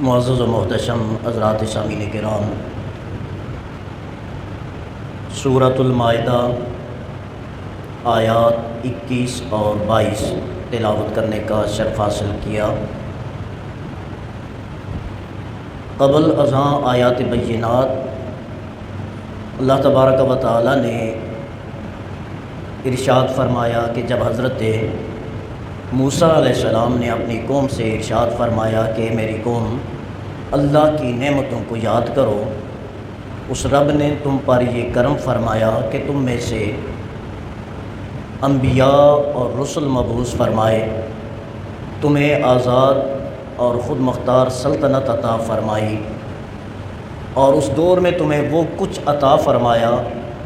معزز و محتشم حضرات سامعین کرام، سورۃ المائدہ آیات 21 اور 22 تلاوت کرنے کا شرف حاصل کیا۔ قبل ازاں آیات بینات اللہ تبارک و تعالی نے ارشاد فرمایا کہ جب حضرت موسیٰ علیہ السلام نے اپنی قوم سے ارشاد فرمایا کہ میری قوم اللہ کی نعمتوں کو یاد کرو، اس رب نے تم پر یہ کرم فرمایا کہ تم میں سے انبیاء اور رسل مبعوث فرمائے، تمہیں آزاد اور خود مختار سلطنت عطا فرمائی، اور اس دور میں تمہیں وہ کچھ عطا فرمایا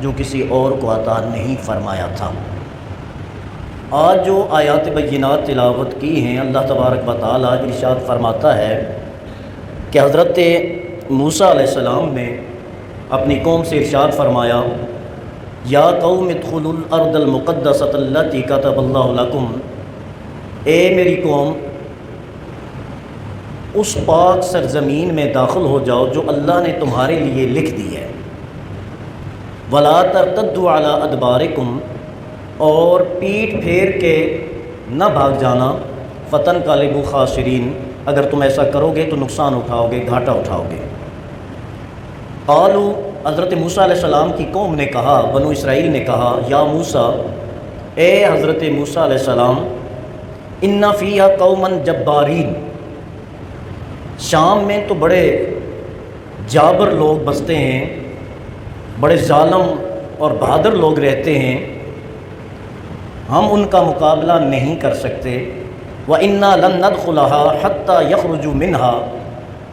جو کسی اور کو عطا نہیں فرمایا تھا۔ آج جو آیات بینات تلاوت کی ہیں، اللہ تبارک و تعالیٰ ارشاد فرماتا ہے کہ حضرت موسیٰ علیہ السلام نے اپنی قوم سے ارشاد فرمایا، یا قوم ادخلوا الارض المقدسۃ التی کتب اللہ لکم، اے میری قوم اس پاک سرزمین میں داخل ہو جاؤ جو اللہ نے تمہارے لیے لکھ دی ہے، ولا ترتدوا علی ادبارکم، اور پیٹھ پھیر کے نہ بھاگ جانا، فتنقلبوا خاسرین، اگر تم ایسا کرو گے تو نقصان اٹھاؤ گے، گھاٹا اٹھاؤ گے۔ قالوا، حضرت موسیٰ علیہ السلام کی قوم نے کہا، بنو اسرائیل نے کہا، یا موسیٰ، اے حضرت موسیٰ علیہ السلام، ان فیہا قوما جبارین، شام میں تو بڑے جابر لوگ بستے ہیں، بڑے ظالم اور بہادر لوگ رہتے ہیں، ہم ان کا مقابلہ نہیں کر سکتے۔ وَإِنَّا لَن نَدْخُلَهَا حَتَّى يَخْرُجُوا مِنْهَا،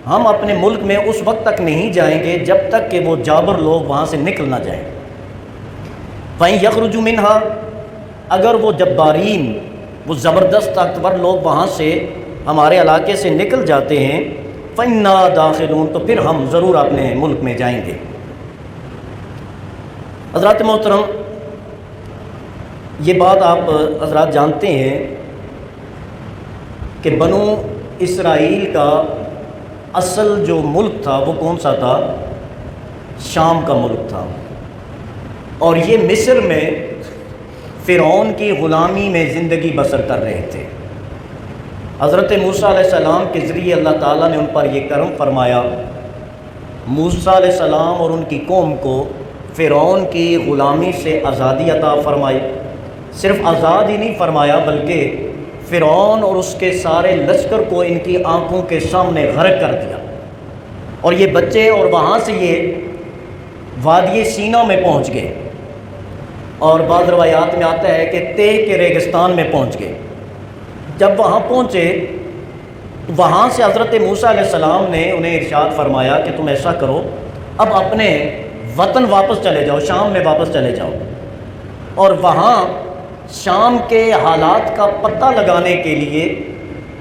ہم اپنے ملک میں اس وقت تک نہیں جائیں گے جب تک کہ وہ جابر لوگ وہاں سے نکل نہ جائیں۔ فَإِن يَخْرُجُوا مِنْهَا، اگر وہ جبارین، وہ زبردست طاقتور لوگ وہاں سے ہمارے علاقے سے نکل جاتے ہیں، فَإِنَّا دَاخِلُونَ، تو پھر ہم ضرور اپنے ملک میں جائیں گے۔ حضرات محترم، یہ بات آپ حضرات جانتے ہیں کہ بنو اسرائیل کا اصل جو ملک تھا وہ کون سا تھا؟ شام کا ملک تھا، اور یہ مصر میں فرعون کی غلامی میں زندگی بسر کر رہے تھے۔ حضرت موسیٰ علیہ السلام کے ذریعے اللہ تعالیٰ نے ان پر یہ کرم فرمایا، موسیٰ علیہ السلام اور ان کی قوم کو فرعون کی غلامی سے آزادی عطا فرمائی۔ صرف آزاد ہی نہیں فرمایا بلکہ فرعون اور اس کے سارے لشکر کو ان کی آنکھوں کے سامنے غرق کر دیا، اور یہ بچے اور وہاں سے یہ وادی سینا میں پہنچ گئے، اور بعض روایات میں آتا ہے کہ تے کے ریگستان میں پہنچ گئے۔ جب وہاں پہنچے، وہاں سے حضرت موسیٰ علیہ السلام نے انہیں ارشاد فرمایا کہ تم ایسا کرو، اب اپنے وطن واپس چلے جاؤ، شام میں واپس چلے جاؤ، اور وہاں شام کے حالات کا پتہ لگانے کے لیے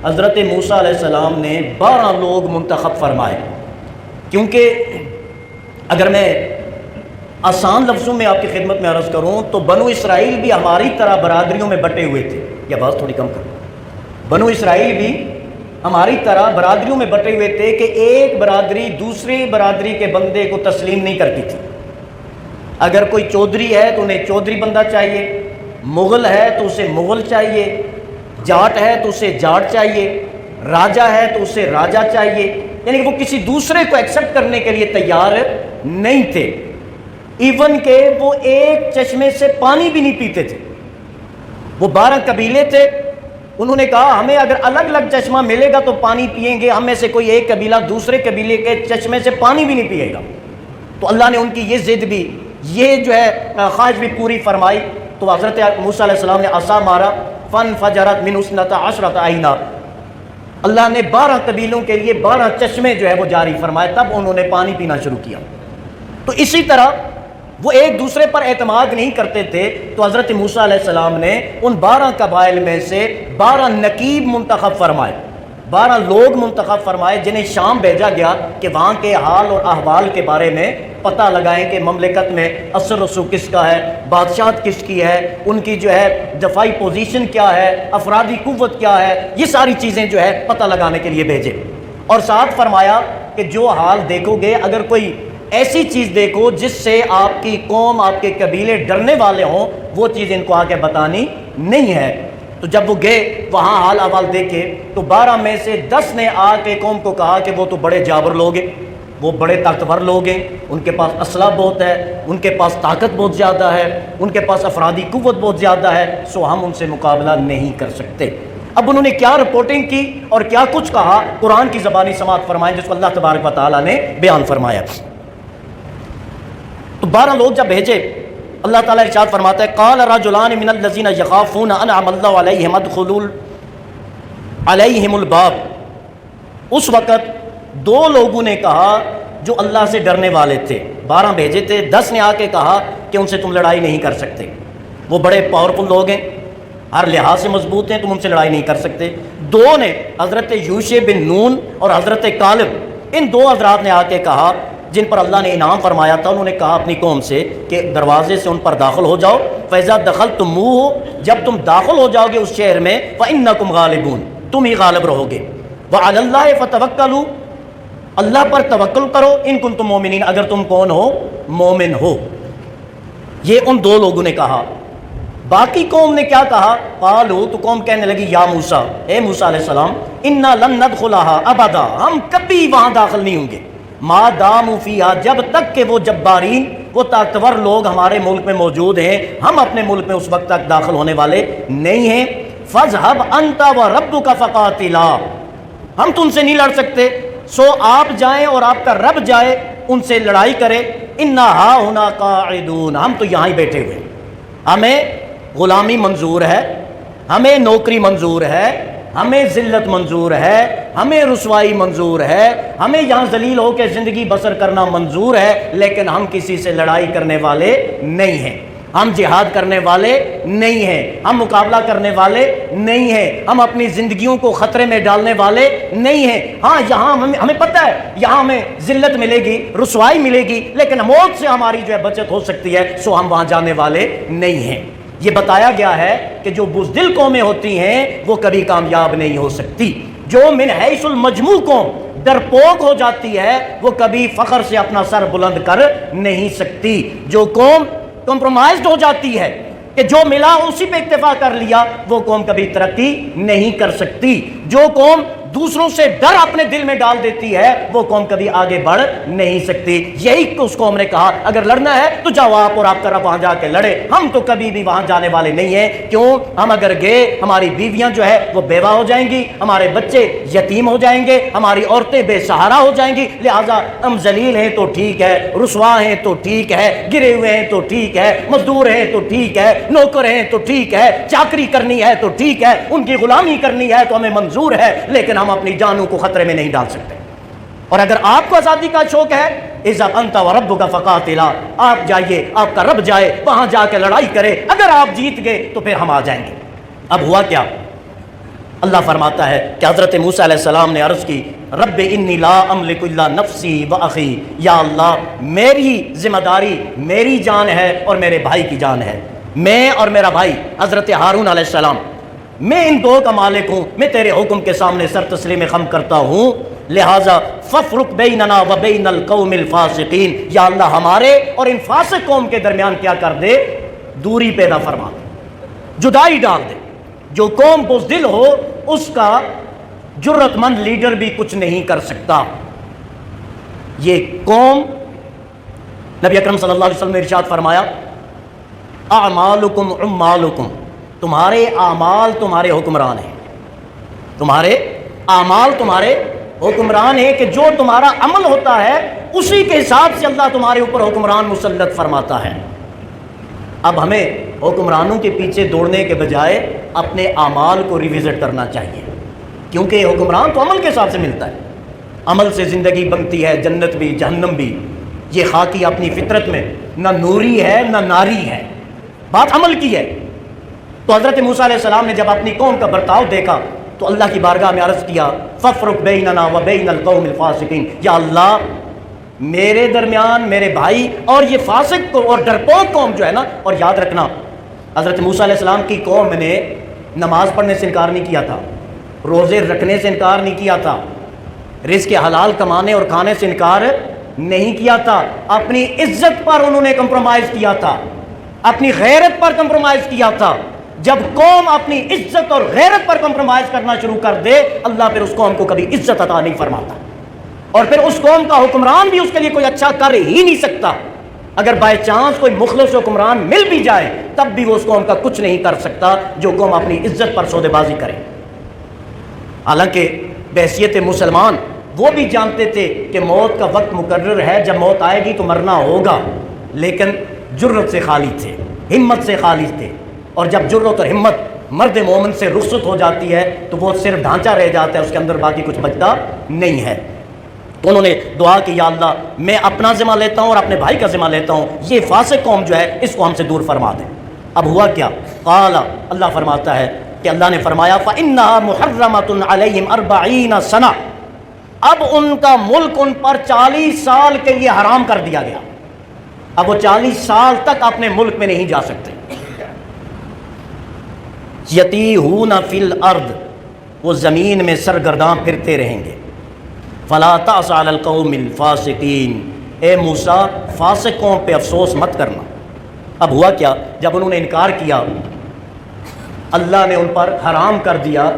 حضرت موسیٰ علیہ السلام نے 12 لوگ منتخب فرمائے۔ کیونکہ اگر میں آسان لفظوں میں آپ کی خدمت میں عرض کروں تو بنو اسرائیل بھی ہماری طرح برادریوں میں بٹے ہوئے تھے، یہ بات تھوڑی کم کرو، بنو اسرائیل بھی ہماری طرح برادریوں میں بٹے ہوئے تھے کہ ایک برادری دوسری برادری کے بندے کو تسلیم نہیں کرتی تھی۔ اگر کوئی چودھری ہے تو انہیں چودھری بندہ چاہیے، مغل ہے تو اسے مغل چاہیے، جاٹ ہے تو اسے جاٹ چاہیے، راجہ ہے تو اسے راجہ چاہیے، یعنی کہ وہ کسی دوسرے کو ایکسیپٹ کرنے کے لیے تیار نہیں تھے۔ ایون کہ وہ ایک چشمے سے پانی بھی نہیں پیتے تھے۔ وہ 12 قبیلے تھے، انہوں نے کہا ہمیں اگر الگ الگ چشمہ ملے گا تو پانی پئیں گے، ہم میں سے کوئی ایک قبیلہ دوسرے قبیلے کے چشمے سے پانی بھی نہیں پیے گا۔ تو اللہ نے ان کی یہ ضد بھی، یہ جو ہے خواہش بھی پوری فرمائی۔ تو حضرت موسیٰ علیہ السلام نے عصا مارا، فانفجرت من 12 عینا، اللہ نے 12 قبیلوں کے لیے 12 چشمے جو ہے وہ جاری فرمائے، تب انہوں نے پانی پینا شروع کیا۔ تو اسی طرح وہ ایک دوسرے پر اعتماد نہیں کرتے تھے، تو حضرت موسیٰ علیہ السلام نے ان 12 قبائل میں سے 12 نقیب منتخب فرمائے، 12 لوگ منتخب فرمائے جنہیں شام بھیجا گیا کہ وہاں کے حال اور احوال کے بارے میں پتہ لگائیں کہ مملکت میں اثر رسوخ کس کا ہے، بادشاہت کس کی ہے، ان کی جو ہے دفاعی پوزیشن کیا ہے، افرادی قوت کیا ہے، یہ ساری چیزیں جو ہے پتہ لگانے کے لیے بھیجے۔ اور ساتھ فرمایا کہ جو حال دیکھو گے، اگر کوئی ایسی چیز دیکھو جس سے آپ کی قوم، آپ کے قبیلے ڈرنے والے ہوں، وہ چیز ان کو آ کے بتانی نہیں ہے۔ تو جب وہ گئے وہاں حال احوال دیکھے تو 12 میں سے 10 نے آ کے قوم کو کہا کہ وہ تو بڑے جابر لوگ ہیں، وہ بڑے طاقتور لوگ ہیں، ان کے پاس اسلحہ بہت ہے، ان کے پاس طاقت بہت زیادہ ہے، ان کے پاس افرادی قوت بہت زیادہ ہے، سو ہم ان سے مقابلہ نہیں کر سکتے۔ اب انہوں نے کیا رپورٹنگ کی اور کیا کچھ کہا، قرآن کی زبانی سماعت فرمائیں جس کو اللہ تبارک و تعالیٰ نے بیان فرمایا۔ تو 12 لوگ جب بھیجے، اللہ تعالیٰ ارشاد فرماتا ہے قال رجلان من الذین یخافون انعم اللہ علیہم ادخلوا علیہم الباب۔ اس وقت 2 لوگوں نے کہا جو اللہ سے ڈرنے والے تھے، 12 بھیجے تھے، 10 نے آ کے کہا کہ ان سے تم لڑائی نہیں کر سکتے، وہ بڑے پاورفل لوگ ہیں، ہر لحاظ سے مضبوط ہیں، تم ان سے لڑائی نہیں کر سکتے۔ 2 نے، حضرت یوشع بن نون اور حضرت کالب، ان 2 حضرات نے آ کے کہا جن پر اللہ نے انعام فرمایا تھا، انہوں نے کہا اپنی قوم سے کہ دروازے سے ان پر داخل ہو جاؤ، فَإِذَا دَخَلْتُمُوهُ، جب تم داخل ہو جاؤ گے اس شہر میں، فَإِنَّكُمْ غَالِبُونَ، تم ہی غالب رہو گے، وَعَلَى اللَّهِ فَتَوَكَّلُوا، اللہ پر توکل کرو، ان کنتم مومنین، اگر تم کون ہو؟ مومن ہو۔ یہ ان 2 لوگوں نے کہا۔ باقی قوم نے کیا کہا؟ قالوا، تو قوم کہنے لگی یا موسیٰ، اے موسیٰ علیہ السلام، اِنَّا لَن نَدْخُلَهَا أَبَدًا، ہم کبھی وہاں داخل نہیں ہوں گے، ما داموا فیہا، جب تک کہ وہ جبارین، وہ طاقتور لوگ ہمارے ملک میں موجود ہیں، ہم اپنے ملک میں اس وقت تک داخل ہونے والے نہیں ہیں۔ فَاذْهَبْ أَنْتَ وَرَبُّكَ فَقَاتِلَا، ہم تو ان سے نہیں لڑ سکتے، سو آپ جائیں اور آپ کا رب جائے ان سے لڑائی کرے، اِنَّا هَاهُنَا قَاعِدُونَ، ہم تو یہاں ہی بیٹھے ہوئے ہیں، ہمیں غلامی منظور ہے، ہمیں نوکری منظور ہے، ہمیں ذلت منظور ہے، ہمیں رسوائی منظور ہے، ہمیں یہاں ذلیل ہو کے زندگی بسر کرنا منظور ہے، لیکن ہم کسی سے لڑائی کرنے والے نہیں ہیں، ہم جہاد کرنے والے نہیں ہیں، ہم مقابلہ کرنے والے نہیں ہیں، ہم اپنی زندگیوں کو خطرے میں ڈالنے والے نہیں ہیں۔ ہاں یہاں ہمیں پتہ ہے یہاں ہمیں ذلت ملے گی، رسوائی ملے گی، لیکن موت سے ہماری جو ہے بچت ہو سکتی ہے، سو ہم وہاں جانے والے نہیں ہیں۔ یہ بتایا گیا ہے کہ جو بزدل قومیں ہوتی ہیں وہ کبھی کامیاب نہیں ہو سکتی، جو من حیث المجموع قوم ڈرپوک ہو جاتی ہے وہ کبھی فخر سے اپنا سر بلند کر نہیں سکتی، جو قوم کمپرومائزڈ ہو جاتی ہے کہ جو ملا اسی پہ اکتفا کر لیا، وہ قوم کبھی ترقی نہیں کر سکتی، جو قوم دوسروں سے ڈر اپنے دل میں ڈال دیتی ہے وہ قوم کبھی آگے بڑھ نہیں سکتی۔ یہی اس قوم نے کہا اگر لڑنا ہے تو جاؤ آپ اور آپ کا رب وہاں جا کے لڑے، ہم تو کبھی بھی وہاں جانے والے نہیں ہیں، کیوں؟ ہم اگر گئے ہماری بیویاں جو ہے وہ بیوہ ہو جائیں گی، ہمارے بچے یتیم ہو جائیں گے، ہماری عورتیں بے سہارا ہو جائیں گی، لہٰذا ہم ذلیل ہیں تو ٹھیک ہے، رسوا ہیں تو ٹھیک ہے، گرے ہوئے ہیں تو ٹھیک ہے، مزدور ہیں تو ٹھیک ہے، نوکر ہیں تو ٹھیک ہے، چاکری کرنی ہے تو ٹھیک ہے، ان کی غلامی کرنی ہے تو ہمیں منظور ہے، لیکن ہم اپنی جانوں کو خطرے میں نہیں ڈال سکتے۔ اور اگر آپ کو آزادی کا شوق ہے، اذهب انت وربك فقاتلا، آپ جائیے، آپ کا رب جائے وہاں جا کے لڑائی کرے، اگر آپ جیت گئے تو پھر ہم آ جائیں گے۔ اب ہوا کیا؟ اللہ فرماتا ہے کہ حضرت موسیٰ علیہ السلام نے عرض کی رب انی لا املک الا نفسی واخی، یا اللہ میری ذمہ داری میری جان ہے اور میرے بھائی کی جان ہے، میں اور میرا بھائی حضرت ہارون علیہ السلام، میں ان 2 کا مالک ہوں، میں تیرے حکم کے سامنے سر تسلیم خم کرتا ہوں، لہٰذا ففرق بیننا و بین القوم الفاسقین، یا اللہ ہمارے اور ان فاسق قوم کے درمیان کیا کر دے؟ دوری پیدا فرما دے، جدائی ڈال دے۔ جو قوم بزدل ہو اس کا جرت مند لیڈر بھی کچھ نہیں کر سکتا۔ یہ قوم، نبی اکرم صلی اللہ علیہ وسلم نے ارشاد فرمایا اعمالکم عمالکم، تمہارے اعمال تمہارے حکمران ہیں، تمہارے اعمال تمہارے حکمران ہیں، کہ جو تمہارا عمل ہوتا ہے اسی کے حساب سے اللہ تمہارے اوپر حکمران مسلط فرماتا ہے۔ اب ہمیں حکمرانوں کے پیچھے دوڑنے کے بجائے اپنے اعمال کو ریوزٹ کرنا چاہیے، کیونکہ حکمران تو عمل کے حساب سے ملتا ہے، عمل سے زندگی بنتی ہے، جنت بھی جہنم بھی، یہ خاکی اپنی فطرت میں نہ نوری ہے نہ ناری ہے، بات عمل کی ہے۔ تو حضرت موسیٰ علیہ السلام نے جب اپنی قوم کا برتاؤ دیکھا تو اللہ کی بارگاہ میں عرض کیا ففرق بیننا و بین القوم الفاسقین، یا اللہ میرے درمیان میرے بھائی اور یہ فاسق اور ڈرپوک قوم جو ہے نا، اور یاد رکھنا حضرت موسیٰ علیہ السلام کی قوم نے نماز پڑھنے سے انکار نہیں کیا تھا، روزے رکھنے سے انکار نہیں کیا تھا، رزق حلال کمانے اور کھانے سے انکار نہیں کیا تھا، اپنی عزت پر انہوں نے کمپرومائز کیا تھا، اپنی غیرت پر کمپرومائز کیا تھا۔ جب قوم اپنی عزت اور غیرت پر کمپرومائز کرنا شروع کر دے، اللہ پھر اس قوم کو کبھی عزت عطا نہیں فرماتا، اور پھر اس قوم کا حکمران بھی اس کے لیے کوئی اچھا کر ہی نہیں سکتا۔ اگر بائی چانس کوئی مخلص حکمران مل بھی جائے تب بھی وہ اس قوم کا کچھ نہیں کر سکتا جو قوم اپنی عزت پر سودے بازی کرے۔ حالانکہ بحیثیت مسلمان وہ بھی جانتے تھے کہ موت کا وقت مقرر ہے، جب موت آئے گی تو مرنا ہوگا، لیکن جرت سے خالی تھے، ہمت سے خالی تھے، اور جب جرت اور ہمت مرد مومن سے رخصت ہو جاتی ہے تو وہ صرف ڈھانچہ رہ جاتا ہے، اس کے اندر باقی کچھ بچتا نہیں ہے۔ تو انہوں نے دعا کی، یا اللہ میں اپنا ذمہ لیتا ہوں اور اپنے بھائی کا ذمہ لیتا ہوں، یہ فاسق قوم جو ہے اس کو ہم سے دور فرما دیں۔ اب ہوا کیا؟ قال، اللہ فرماتا ہے کہ اللہ نے فرمایا فَإِنَّهَا مُحَرَّمَةٌ عَلَيْهِمْ 40 سَنَةً، اب ان کا ملک ان پر 40 سال کے لیے حرام کر دیا گیا، اب وہ 40 سال تک اپنے ملک میں نہیں جا سکتے۔ یتیہون فی الارض، وہ زمین میں سرگرداں پھرتے رہیں گے۔ فلا تعص علی القوم الفاسقین، اے موسیٰ فاسق قوم پہ افسوس مت کرنا۔ اب ہوا کیا؟ جب انہوں نے انکار کیا اللہ نے ان پر حرام کر دیا